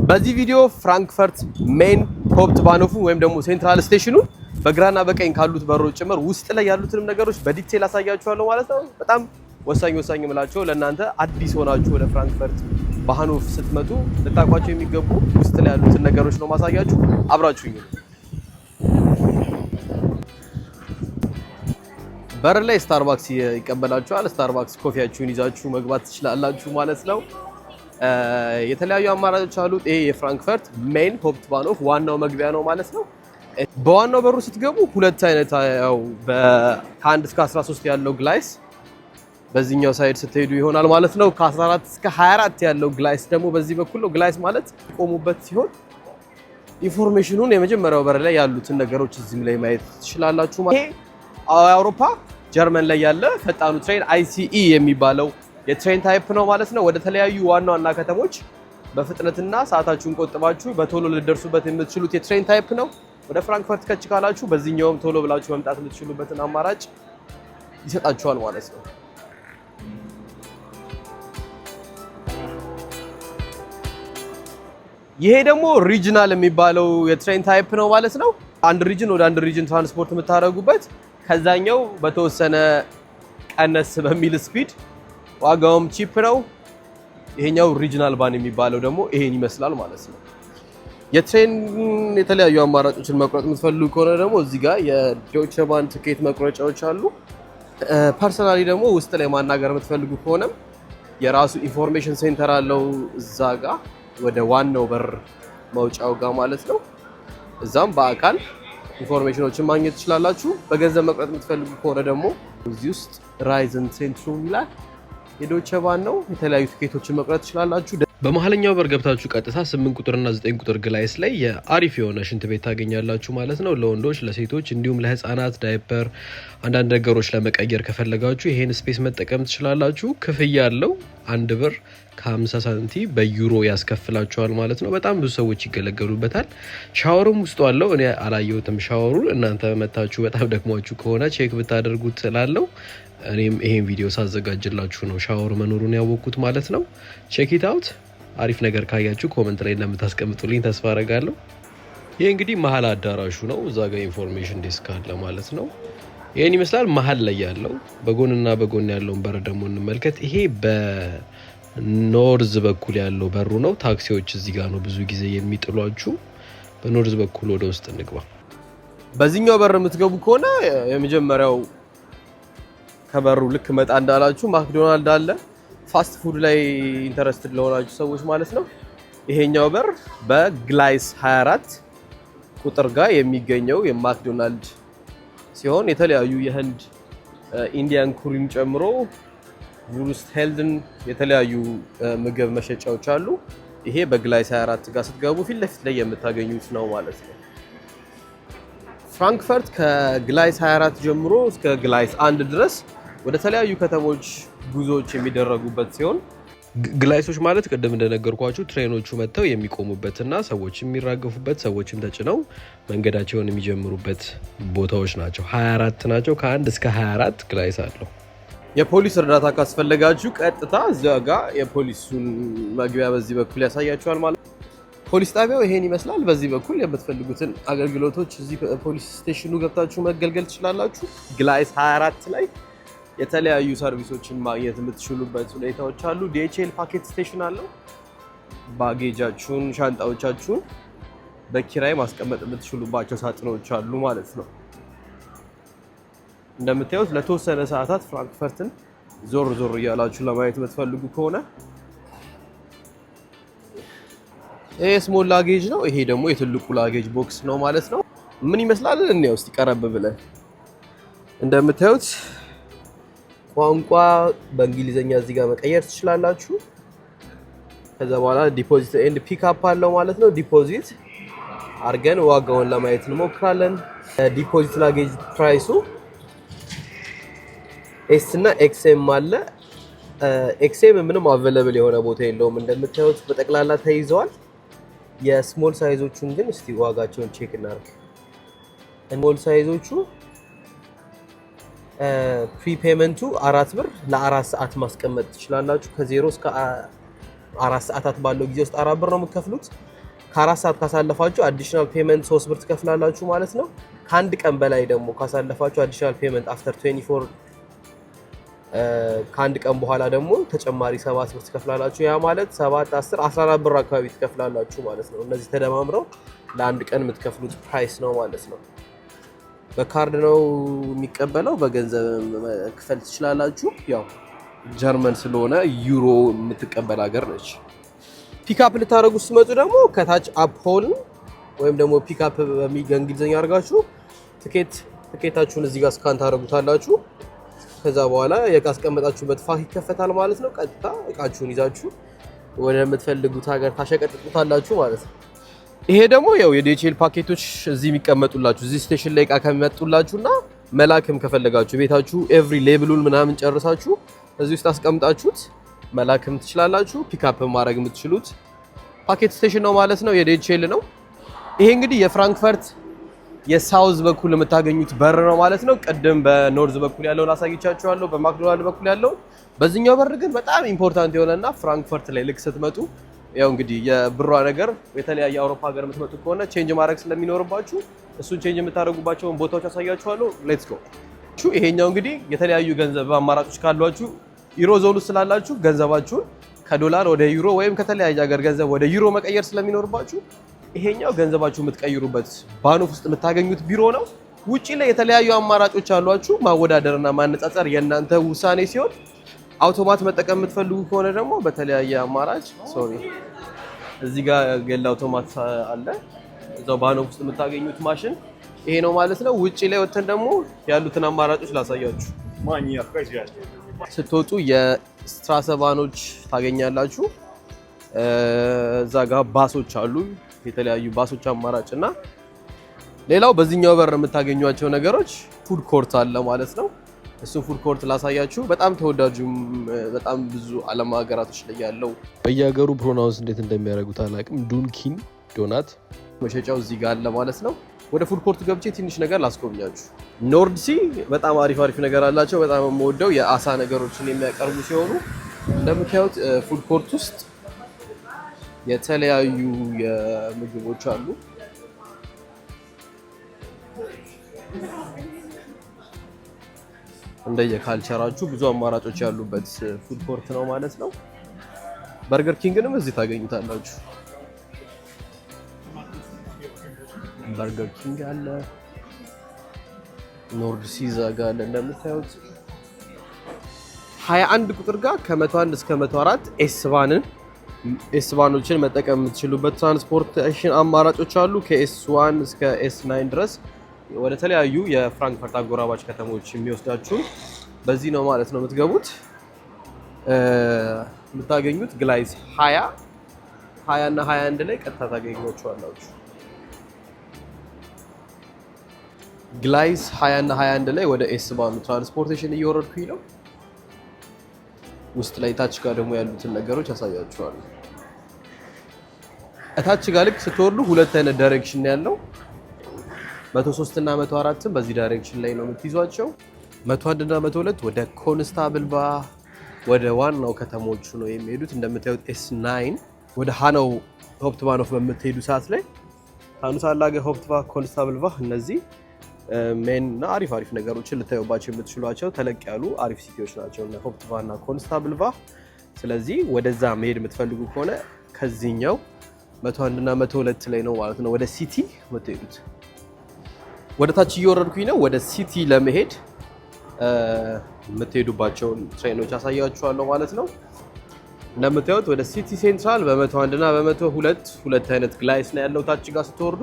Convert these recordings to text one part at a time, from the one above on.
በዚህ ቪዲዮ ፍራንክፈርት ሜን ሆፕትባኖፍ ወይም ደግሞ ሴንትራል ስቴሽኑ በግራና በቀኝ ካሉት በሮች ጭምር ውስጥ ላይ ያሉትንም ነገሮች በዲቴል አሳያችኋለሁ ማለት ነው። በጣም ወሳኝ የምላቸው ለእናንተ አዲስ ሆናችሁ ወደ ፍራንክፈርት ባኖፍ ስትመጡ ልታውቋቸው የሚገቡ ውስጥ ላይ ያሉትን ነገሮች ነው ማሳያችሁ። አብራችሁኝ። በር ላይ ስታርባክስ ይቀበላችኋል። ስታርባክስ ኮፊያችሁን ይዛችሁ መግባት ትችላላችሁ ማለት ነው። የተለያዩ አማራጮች አሉ። ይሄ የፍራንክፈርት ሜን ሆፕትባኖፍ ዋናው መግቢያ ነው ማለት ነው። በዋናው በሩ ስትገቡ ሁለት አይነት ያው ከ1 እስከ 13 ያለው ግላይስ በዚህኛው ሳይድ ስትሄዱ ይሆናል ማለት ነው። ከ14 እስከ 24 ያለው ግላይስ ደግሞ በዚህ በኩል ነው። ግላይስ ማለት ቆሙበት ሲሆን ኢንፎርሜሽኑን የመጀመሪያው በር ላይ ያሉትን ነገሮች እዚህም ላይ ማየት ትችላላችሁ ማለት ነው። ይሄ አውሮፓ ጀርመን ላይ ያለ ፈጣኑ ትሬን አይሲኢ የሚባለው የትሬን ታይፕ ነው ማለት ነው። ወደ ተለያዩ ዋና ዋና ከተሞች በፍጥነትና ሰዓታችሁን ቆጥባችሁ በቶሎ ልደርሱበት የምትችሉት የትሬን ታይፕ ነው። ወደ ፍራንክፈርት ከች ካላችሁ በዚህኛውም ቶሎ ብላችሁ መምጣት የምትችሉበትን አማራጭ ይሰጣችኋል ማለት ነው። ይሄ ደግሞ ሪጅናል የሚባለው የትሬን ታይፕ ነው ማለት ነው። አንድ ሪጅን ወደ አንድ ሪጅን ትራንስፖርት የምታደርጉበት ከዛኛው በተወሰነ ቀነስ በሚል ስፒድ ዋጋውም ቺፕ ነው። ይሄኛው ሪጅናል ባን የሚባለው ደግሞ ይሄን ይመስላል ማለት ነው። የትሬን የተለያዩ አማራጮችን መቁረጥ የምትፈልጉ ከሆነ ደግሞ እዚህ ጋር የዶይቼ ባን ትኬት መቁረጫዎች አሉ። ፐርሰናሊ ደግሞ ውስጥ ላይ ማናገር የምትፈልጉ ከሆነም የራሱ ኢንፎርሜሽን ሴንተር አለው እዛ ጋር ወደ ዋናው በር መውጫው ጋር ማለት ነው። እዛም በአካል ኢንፎርሜሽኖችን ማግኘት ትችላላችሁ። በገንዘብ መቁረጥ የምትፈልጉ ከሆነ ደግሞ እዚህ ውስጥ ራይዘን ሴንትሩም ይላል የዶይቼ ባን ነው። የተለያዩ ትኬቶችን መቁረጥ ትችላላችሁ። በመሀለኛው በር ገብታችሁ ቀጥታ 8 ቁጥርና 9 ቁጥር ግላይስ ላይ የአሪፍ የሆነ ሽንት ቤት ታገኛላችሁ ማለት ነው። ለወንዶች፣ ለሴቶች እንዲሁም ለህፃናት ዳይፐር፣ አንዳንድ ነገሮች ለመቀየር ከፈለጋችሁ ይሄን ስፔስ መጠቀም ትችላላችሁ። ክፍያ አለው 1 ብር ከ50 ሳንቲም በዩሮ ያስከፍላችኋል ማለት ነው። በጣም ብዙ ሰዎች ይገለገሉበታል። ሻወሩም ውስጡ አለው። እኔ አላየሁትም ሻወሩን። እናንተ መታችሁ በጣም ደክሟችሁ ከሆነ ቼክ ብታደርጉት ስላለው እኔም ይሄን ቪዲዮ ሳዘጋጅላችሁ ነው ሻወር መኖሩን ያወቅኩት ማለት ነው። ቼክ ኢት አውት። አሪፍ ነገር ካያችሁ ኮመንት ላይ እንደምታስቀምጡልኝ ተስፋ አረጋለሁ። ይሄ እንግዲህ መሀል አዳራሹ ነው። እዛ ጋር ኢንፎርሜሽን ዴስክ አለ ማለት ነው። ይሄን ይመስላል መሀል ላይ ያለው። በጎንና በጎን ያለውን በር ደግሞ እንመልከት። ይሄ በኖርዝ በኩል ያለው በሩ ነው። ታክሲዎች እዚህ ጋር ነው ብዙ ጊዜ የሚጥሏችሁ። በኖርዝ በኩል ወደ ውስጥ እንግባ። በዚህኛው በር የምትገቡ ከሆነ የመጀመሪያው ከበሩ ልክ መጣ እንዳላችሁ ማክዶናልድ አለ። ፋስት ፉድ ላይ ኢንተረስትድ ለሆናችሁ ሰዎች ማለት ነው። ይሄኛው በር በግላይስ 24 ቁጥር ጋር የሚገኘው የማክዶናልድ ሲሆን የተለያዩ የህንድ ኢንዲያን ኩሪን ጨምሮ ዩሩስት ሄልድን የተለያዩ ምግብ መሸጫዎች አሉ። ይሄ በግላይስ 24 ጋር ስትገቡ ፊት ለፊት ላይ የምታገኙት ነው ማለት ነው። ፍራንክፈርት ከግላይስ 24 ጀምሮ እስከ ግላይስ 1 ድረስ ወደ ተለያዩ ከተሞች ጉዞዎች የሚደረጉበት ሲሆን ግላይሶች ማለት ቅድም እንደነገርኳችሁ ትሬኖቹ መጥተው የሚቆሙበትና ሰዎች የሚራገፉበት፣ ሰዎችም ተጭነው መንገዳቸውን የሚጀምሩበት ቦታዎች ናቸው። 24 ናቸው። ከ1 እስከ 24 ግላይስ አለው። የፖሊስ እርዳታ ካስፈለጋችሁ ቀጥታ እዚያ ጋር የፖሊሱን መግቢያ በዚህ በኩል ያሳያችኋል ማለት ነው። ፖሊስ ጣቢያው ይሄን ይመስላል። በዚህ በኩል የምትፈልጉትን አገልግሎቶች እዚህ ፖሊስ ስቴሽኑ ገብታችሁ መገልገል ትችላላችሁ። ግላይስ 24 ላይ የተለያዩ ሰርቪሶችን ማግኘት የምትችሉበት ሁኔታዎች አሉ። ዲኤችኤል ፓኬት ስቴሽን አለው። ባጌጃችሁን፣ ሻንጣዎቻችሁን በኪራይ ማስቀመጥ የምትችሉባቸው ሳጥኖች አሉ ማለት ነው። እንደምታዩት ለተወሰነ ሰዓታት ፍራንክፈርትን ዞር ዞር እያላችሁ ለማየት የምትፈልጉ ከሆነ ይሄ ስሞል ላጌጅ ነው። ይሄ ደግሞ የትልቁ ላጌጅ ቦክስ ነው ማለት ነው። ምን ይመስላል? እንየው እስቲ ቀረብ ብለን። እንደምታዩት ቋንቋ በእንግሊዘኛ እዚህ ጋር መቀየር ትችላላችሁ። ከዛ በኋላ ዲፖዚት ኤንድ ፒክአፕ አለው ማለት ነው። ዲፖዚት አርገን ዋጋውን ለማየት እንሞክራለን። ዲፖዚት ላጌጅ ፕራይሱ ኤስ እና ኤክስኤም አለ። ኤክስኤም ምንም አቬለብል የሆነ ቦታ የለውም። እንደምታዩት በጠቅላላ ተይዘዋል። የስሞል ሳይዞቹን ግን እስቲ ዋጋቸውን ቼክ እናድርግ። ስሞል ሳይዞቹ ፕሪፔመንቱ 4 ብር ለ4 ሰዓት ማስቀመጥ ትችላላችሁ። ከ0 እስከ 4 ሰዓታት ባለው ጊዜ ውስጥ 4 ብር ነው የምትከፍሉት። ከ4 ሰዓት ካሳለፋችሁ አዲሽናል ፔመንት 3 ብር ትከፍላላችሁ ማለት ነው። ከአንድ ቀን በላይ ደግሞ ካሳለፋችሁ አዲሽናል ፔመንት አፍተር 24 ከአንድ ቀን በኋላ ደግሞ ተጨማሪ 7 ብር ትከፍላላችሁ። ያ ማለት 7 10 14 ብር አካባቢ ትከፍላላችሁ ማለት ነው። እነዚህ ተደማምረው ለአንድ ቀን የምትከፍሉት ፕራይስ ነው ማለት ነው። በካርድ ነው የሚቀበለው፣ በገንዘብ መክፈል ትችላላችሁ። ያው ጀርመን ስለሆነ ዩሮ የምትቀበል ሀገር ነች። ፒክአፕ ልታደርጉ ስትመጡ ደግሞ ከታች አፕ ሆል ወይም ደግሞ ፒክአፕ በእንግሊዝኛ አድርጋችሁ ትኬታችሁን እዚህ ጋር ስካን ታደርጉታላችሁ። ከዛ በኋላ የእቃ አስቀመጣችሁበት ፋክ ይከፈታል ማለት ነው። ቀጥታ እቃችሁን ይዛችሁ ወደ የምትፈልጉት ሀገር ታሸቀጥጡታላችሁ ማለት ነው። ይሄ ደግሞ ያው የዲኤችኤል ፓኬቶች እዚህ የሚቀመጡላችሁ እዚህ ስቴሽን ላይ እቃ ከሚመጡላችሁና መላክም ከፈለጋችሁ ቤታችሁ ኤቭሪ ሌብሉን ምናምን ጨርሳችሁ እዚህ ውስጥ አስቀምጣችሁት መላክም ትችላላችሁ። ፒክአፕ ማድረግ የምትችሉት ፓኬት ስቴሽን ነው ማለት ነው። የዲኤችኤል ነው። ይሄ እንግዲህ የፍራንክፈርት የሳውዝ በኩል የምታገኙት በር ነው ማለት ነው። ቅድም በኖርዝ በኩል ያለውን አሳይቻችኋለሁ፣ በማክዶናልድ በኩል ያለው። በዚህኛው በር ግን በጣም ኢምፖርታንት የሆነና ፍራንክፈርት ላይ ልክ ስትመጡ ያው እንግዲህ የብሯ ነገር የተለያየ አውሮፓ ሀገር የምትመጡ ከሆነ ቼንጅ ማድረግ ስለሚኖርባችሁ እሱን ቼንጅ የምታደርጉባቸውን ቦታዎች አሳያችኋለሁ። ሌትስ ጎ። ይሄኛው እንግዲህ የተለያዩ ገንዘብ አማራጮች ካሏችሁ ዩሮ ዞን ውስጥ ስላላችሁ ገንዘባችሁን ከዶላር ወደ ዩሮ ወይም ከተለያየ ሀገር ገንዘብ ወደ ዩሮ መቀየር ስለሚኖርባችሁ ይሄኛው ገንዘባችሁ የምትቀይሩበት ባኖፍ ውስጥ የምታገኙት ቢሮ ነው። ውጪ ላይ የተለያዩ አማራጮች አሏችሁ። ማወዳደርና ማነጻጸር የእናንተ ውሳኔ ሲሆን አውቶማት መጠቀም የምትፈልጉ ከሆነ ደግሞ በተለያየ አማራጭ እዚህ ጋር ገል አውቶማት አለ። እዛው ባኖፍ ውስጥ የምታገኙት ማሽን ይሄ ነው ማለት ነው። ውጪ ላይ ወተን ደግሞ ያሉትን አማራጮች ላሳያችሁ። ስትወጡ የስትራሰ ባኖች ታገኛላችሁ። እዛ ጋር ባሶች አሉ፣ የተለያዩ ባሶች አማራጭ እና ሌላው በዚህኛው በር የምታገኟቸው ነገሮች ፉድ ኮርት አለ ማለት ነው። እሱ ፉድ ኮርት ላሳያችሁ። በጣም ተወዳጁም በጣም ብዙ ዓለም ሀገራቶች ላይ ያለው በየሀገሩ ፕሮናውንስ እንዴት እንደሚያደርጉት አላውቅም። ዱንኪን ዶናት መሸጫው እዚህ ጋር አለ ማለት ነው። ወደ ፉድ ኮርት ገብቼ ትንሽ ነገር ላስጎብኛችሁ። ኖርድ ሲ በጣም አሪፍ ነገር አላቸው። በጣም የምወደው የአሳ ነገሮችን የሚያቀርቡ ሲሆኑ እንደምታዩት ፉድ ኮርት ውስጥ የተለያዩ የምግቦች አሉ። እንደየካልቸራችሁ ብዙ አማራጮች ያሉበት ፉድ ኮርት ነው ማለት ነው። በርገር ኪንግንም እዚህ ታገኙታላችሁ። በርገር ኪንግ አለ፣ ኖርድ ሲዛ ጋር አለ። እንደምታዩት 21 ቁጥር ጋር ከ101 እስከ 104 ኤስባኖችን መጠቀም የምትችሉበት ትራንስፖርቴሽን አማራጮች አሉ። ከኤስ1 እስከ ኤስ9 ድረስ ወደ ተለያዩ የፍራንክፈርት አጎራባች ከተሞች የሚወስዳችሁ በዚህ ነው ማለት ነው የምትገቡት። የምታገኙት ግላይዝ 20 እና 21 ላይ ቀጥታ ታገኟቸዋላችሁ። ግላይዝ 20 እና 21 ላይ ወደ ኤስባኑ ትራንስፖርቴሽን እየወረድኩኝ ነው። ውስጥ ላይ ታች ጋር ደግሞ ያሉትን ነገሮች ያሳያችኋለሁ። እታች ጋር ልክ ስትወርዱ ሁለት አይነት ዳይሬክሽን ነው ያለው። 103 እና 104 በዚህ ዳይሬክሽን ላይ ነው የምትይዟቸው። 101 እና 102 ወደ ኮንስታብል ወደ ዋናው ከተሞቹ ነው የሚሄዱት። እንደምታዩት ኤስ9 ወደ ሃናው ሆፕትባኖፍ በምትሄዱ ሰዓት ላይ ሃኑሳላገ ሆፕትባ ኮንስታብል እነዚህ ሜን እና አሪፍ ነገሮችን ልታዩባቸው የምትችሏቸው ተለቅ ያሉ አሪፍ ሲቲዎች ናቸው እና ሆፕትባ እና ኮንስታብል። ስለዚህ ወደዛ መሄድ የምትፈልጉ ከሆነ ከዚህኛው 101 እና 102 ላይ ነው ማለት ነው ወደ ሲቲ የምትሄዱት። ወደ ታች እየወረድኩኝ ነው። ወደ ሲቲ ለመሄድ የምትሄዱባቸውን ትሬኖች አሳያችኋለሁ ማለት ነው። እንደምታዩት ወደ ሲቲ ሴንትራል በ101 እና በ102 ሁለት አይነት ግላይስ ነው ያለው። ታች ጋር ስትወርዱ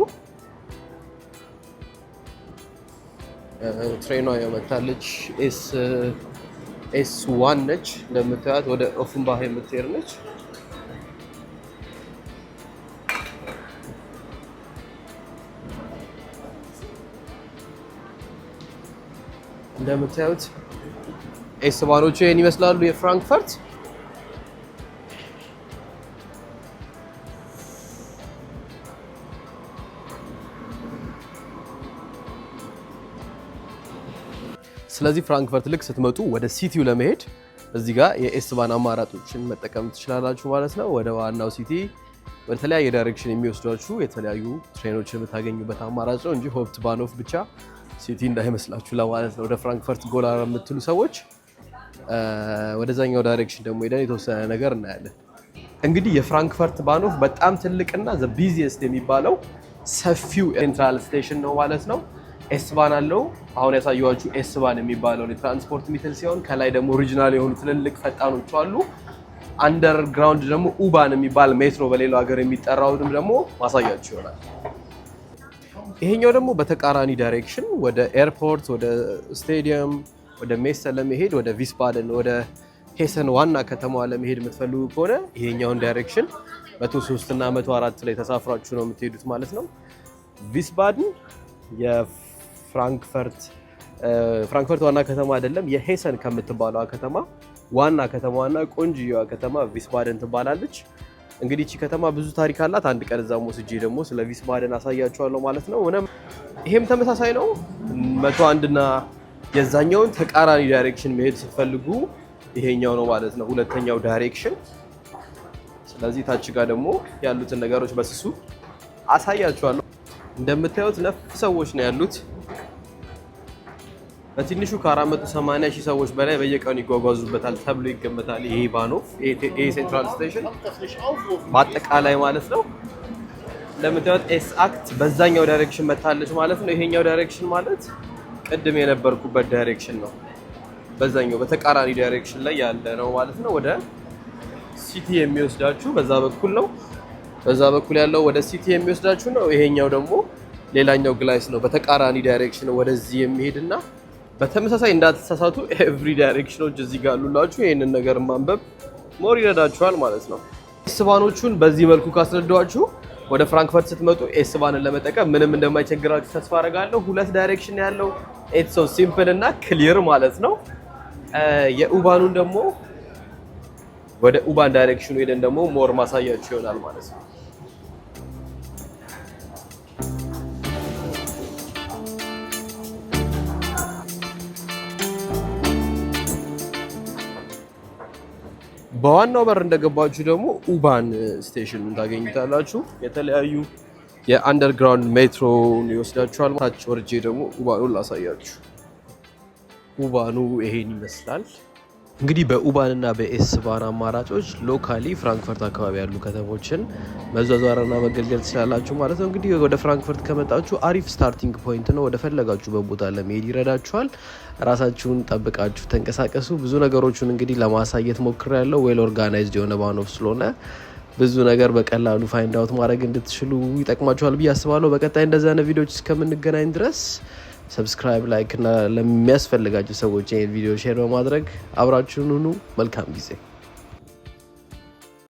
ትሬኗ የመታለች ኤስ1 ነች። እንደምታዩት ወደ ኦፍንባህ የምትሄድ ነች። እንደምታዩት ኤስባኖቹ ይሄን ይመስላሉ የፍራንክፈርት። ስለዚህ ፍራንክፈርት ልክ ስትመጡ ወደ ሲቲው ለመሄድ እዚህ ጋር የኤስ ባን አማራጮችን መጠቀም ትችላላችሁ ማለት ነው። ወደ ዋናው ሲቲ ወደ ተለያየ ዳይሬክሽን የሚወስዷችሁ የተለያዩ ትሬኖችን የምታገኙበት አማራጭ ነው እንጂ ሆፕት ባኖፍ ብቻ ሲቲ እንዳይመስላችሁ ለማለት ነው። ወደ ፍራንክፈርት ጎላ የምትሉ ሰዎች ወደዛኛው ዳይሬክሽን ደግሞ ሄደን የተወሰነ ነገር እናያለን። እንግዲህ የፍራንክፈርት ባኖፍ በጣም ትልቅና ዘ ቢዚየስት የሚባለው ሰፊው ሴንትራል ስቴሽን ነው ማለት ነው። ኤስ ባን አለው። አሁን ያሳየኋችሁ ኤስ ባን የሚባለው የትራንስፖርት ሚትል ሲሆን ከላይ ደግሞ ኦሪጂናል የሆኑ ትልልቅ ፈጣኖች አሉ። አንደርግራውንድ ደግሞ ኡባን የሚባል ሜትሮ በሌላው ሀገር የሚጠራውንም ደግሞ ማሳያችሁ ይሆናል። ይሄኛው ደግሞ በተቃራኒ ዳይሬክሽን ወደ ኤርፖርት፣ ወደ ስቴዲየም፣ ወደ ሜሰ ለመሄድ ወደ ቪስባደን ወደ ሄሰን ዋና ከተማዋ ለመሄድ የምትፈልጉ ከሆነ ይሄኛውን ዳይሬክሽን 103 እና 104 ላይ ተሳፍራችሁ ነው የምትሄዱት ማለት ነው። ቪስባደን የፍራንክፈርት ዋና ከተማ አይደለም፣ የሄሰን ከምትባለው ከተማ ዋና ከተማዋና ቆንጆዋ ከተማ ቪስባደን ትባላለች። እንግዲህ እቺ ከተማ ብዙ ታሪክ አላት። አንድ ቀን እዛም ወስጄ ደግሞ ስለ ቪስባደን አሳያችኋለሁ ማለት ነው። ይሄም ተመሳሳይ ነው። 101 እና የዛኛውን ተቃራኒ ዳይሬክሽን መሄድ ስትፈልጉ ይሄኛው ነው ማለት ነው፣ ሁለተኛው ዳይሬክሽን። ስለዚህ ታች ጋር ደግሞ ያሉትን ነገሮች በስሱ አሳያችኋለሁ። እንደምታዩት ነፍ ሰዎች ነው ያሉት። በትንሹ ከ480 ሺህ ሰዎች በላይ በየቀኑ ይጓጓዙበታል ተብሎ ይገመታል። ይሄ ባኖፍ ይሄ ሴንትራል ስቴሽን በአጠቃላይ ማለት ነው። እንደምታዩት ኤስ አክት በዛኛው ዳይሬክሽን መታለች ማለት ነው። ይሄኛው ዳይሬክሽን ማለት ቅድም የነበርኩበት ዳይሬክሽን ነው። በዛኛው በተቃራኒ ዳይሬክሽን ላይ ያለ ነው ማለት ነው። ወደ ሲቲ የሚወስዳችሁ በዛ በኩል ነው። በዛ በኩል ያለው ወደ ሲቲ የሚወስዳችሁ ነው። ይሄኛው ደግሞ ሌላኛው ግላይስ ነው፣ በተቃራኒ ዳይሬክሽን ወደዚህ የሚሄድና በተመሳሳይ እንዳትሳሳቱ ኤቭሪ ዳይሬክሽኖች እዚህ ጋር አሉላችሁ። ይሄንን ነገር ማንበብ ሞር ይረዳችኋል ማለት ነው። ኤስ ባኖቹን በዚህ መልኩ ካስረዳኋችሁ ወደ ፍራንክፈርት ስትመጡ ኤስ ባንን ለመጠቀም ምንም እንደማይቸግራችሁ ተስፋ አደርጋለሁ። ሁለት ዳይሬክሽን ያለው ኢትስ ሶ ሲምፕል እና ክሊር ማለት ነው። የኡባኑን ደግሞ ወደ ኡባን ዳይሬክሽኑ ሄደን ደግሞ ሞር ማሳያችሁ ይሆናል ማለት ነው። በዋናው በር እንደገባችሁ ደግሞ ኡባን ስቴሽን ታገኙታላችሁ። የተለያዩ የአንደርግራውንድ ሜትሮን ይወስዳችኋል። ታች ወርጄ ደግሞ ኡባኑን ላሳያችሁ። ኡባኑ ይሄን ይመስላል። እንግዲህ በኡባን እና በኤስ ባን አማራጮች ሎካሊ ፍራንክፈርት አካባቢ ያሉ ከተሞችን መዟዟርና መገልገል ትችላላችሁ ማለት ነው። እንግዲህ ወደ ፍራንክፈርት ከመጣችሁ አሪፍ ስታርቲንግ ፖይንት ነው። ወደ ፈለጋችሁበት ቦታ ለመሄድ ይረዳችኋል። ራሳችሁን ጠብቃችሁ ተንቀሳቀሱ። ብዙ ነገሮችን እንግዲህ ለማሳየት ሞክሬያለሁ። ዌል ኦርጋናይዝድ የሆነ ባኖፍ ስለሆነ ብዙ ነገር በቀላሉ ፋይንድ አውት ማድረግ እንድትችሉ ይጠቅማችኋል ብዬ አስባለሁ። በቀጣይ እንደዚህ አይነት ቪዲዮዎች እስከምንገናኝ ድረስ ሰብስክራይብ፣ ላይክ እና ለሚያስፈልጋችሁ ሰዎች ይሄን ቪዲዮ ሼር በማድረግ አብራችሁን ሁኑ። መልካም ጊዜ